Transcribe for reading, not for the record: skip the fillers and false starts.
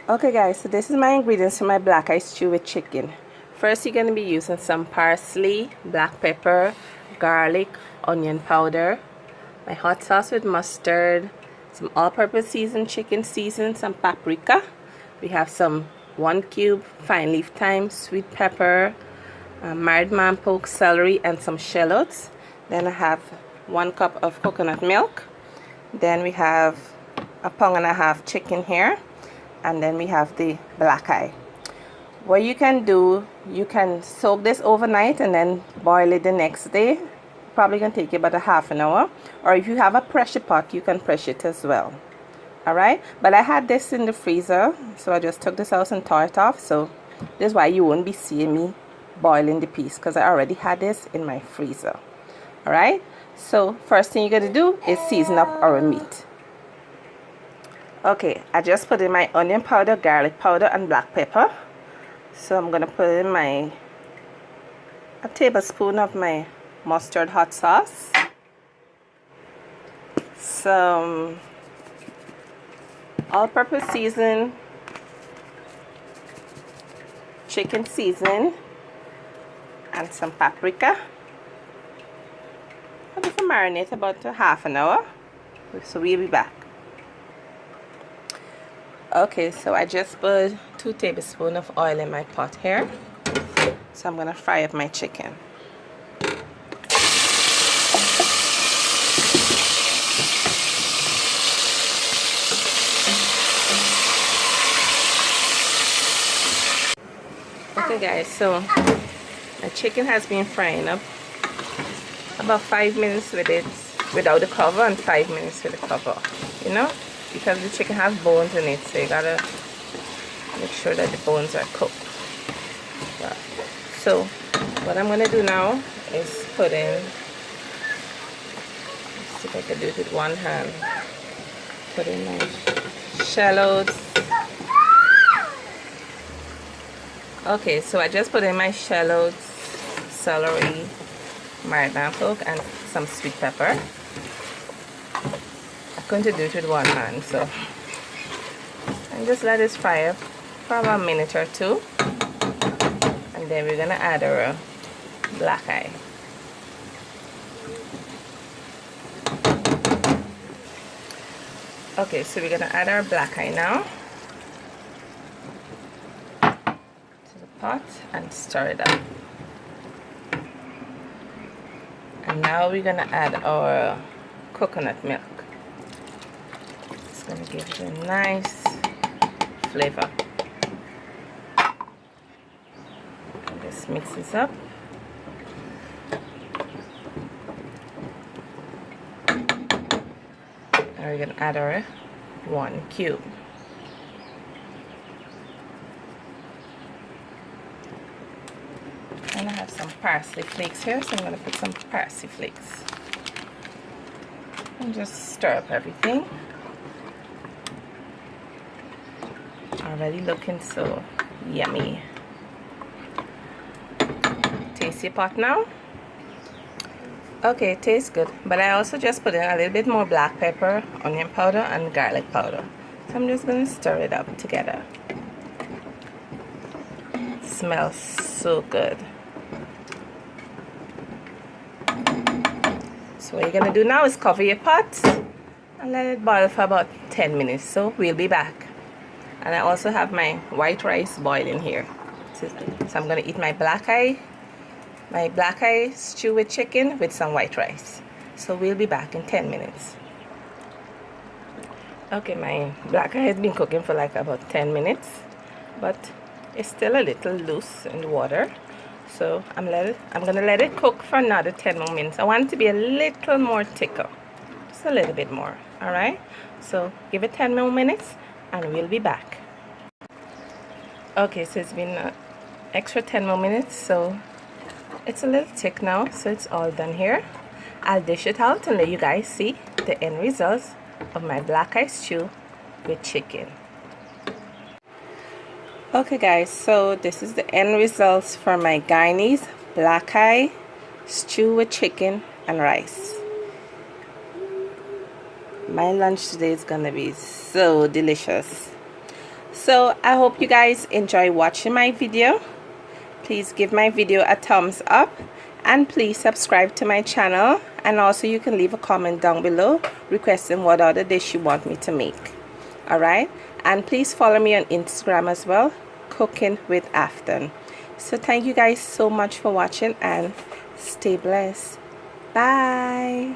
Okay guys, so this is my ingredients for my black eye stew with chicken. First, you're going to be using some parsley, black pepper, garlic, onion powder, my hot sauce with mustard, some all-purpose seasoned chicken season, some paprika. We have some 1 cube fine leaf thyme, sweet pepper, marred man poke, celery, and some shallots. Then I have 1 cup of coconut milk. Then we have a pound and a half chicken here. And then we have the black eye. What you can do, you can soak this overnight and then boil it the next day. Probably gonna take you about a half an hour. Or if you have a pressure pot, you can press it as well. Alright, but I had this in the freezer, so I just took this out and tore it off. So this is why you won't be seeing me boiling the piece, because I already had this in my freezer. Alright, so first thing you're gonna do is season up our meat. Okay, I just put in my onion powder, garlic powder, and black pepper. So I'm gonna put in a tablespoon of my mustard hot sauce, some all-purpose season, chicken seasoning, and some paprika. I'm going to marinate about a half an hour, so we'll be back. Okay, so I just put 2 tablespoons of oil in my pot here. So I'm gonna fry up my chicken. Okay guys, so my chicken has been frying up about 5 minutes with it without the cover and 5 minutes with the cover, you know, because the chicken has bones in it, so you gotta make sure that the bones are cooked. Yeah. So what I'm gonna do now is put in, let's see if I can do it with one hand, put in my shallots. Okay, so I just put in my shallots, celery, marred man poke, and some sweet pepper. I'm going to do it with one hand, so and just let this fry up for about a minute or two, and then we're gonna add our black eye. Okay, so we're gonna add our black eye now to the pot and stir it up. And now we're gonna add our coconut milk. It's gonna give it a nice flavor. And just mix this up. And we're gonna add our 1 cube. And I have some parsley flakes here, so I'm going to put some parsley flakes. And just stir up everything. Already looking so yummy. Taste your pot now. Okay, it tastes good. But I also just put in a little bit more black pepper, onion powder, and garlic powder. So I'm just going to stir it up together. It smells so good. So what you're going to do now is cover your pot and let it boil for about 10 minutes. So we'll be back. And I also have my white rice boiling here. So I'm going to eat my black eye stew with chicken with some white rice. So we'll be back in 10 minutes. Okay, my black eye has been cooking for like about 10 minutes. But it's still a little loose in the water. So I'm gonna let it cook for another 10 more minutes. I want it to be a little more thicker, just a little bit more. All right, so give it 10 more minutes and we'll be back. Okay, so it's been an extra 10 more minutes, so it's a little thick now, so it's all done here. I'll dish it out and let you guys see the end results of my black eye stew with chicken. Okay guys, so this is the end results for my Guyanese black eye stew with chicken and rice. My lunch today is gonna be so delicious. So I hope you guys enjoy watching my video. Please give my video a thumbs up and please subscribe to my channel, and also you can leave a comment down below requesting what other dish you want me to make. Alright, and please follow me on Instagram as well, Cooking with Afton. So thank you guys so much for watching and stay blessed. Bye.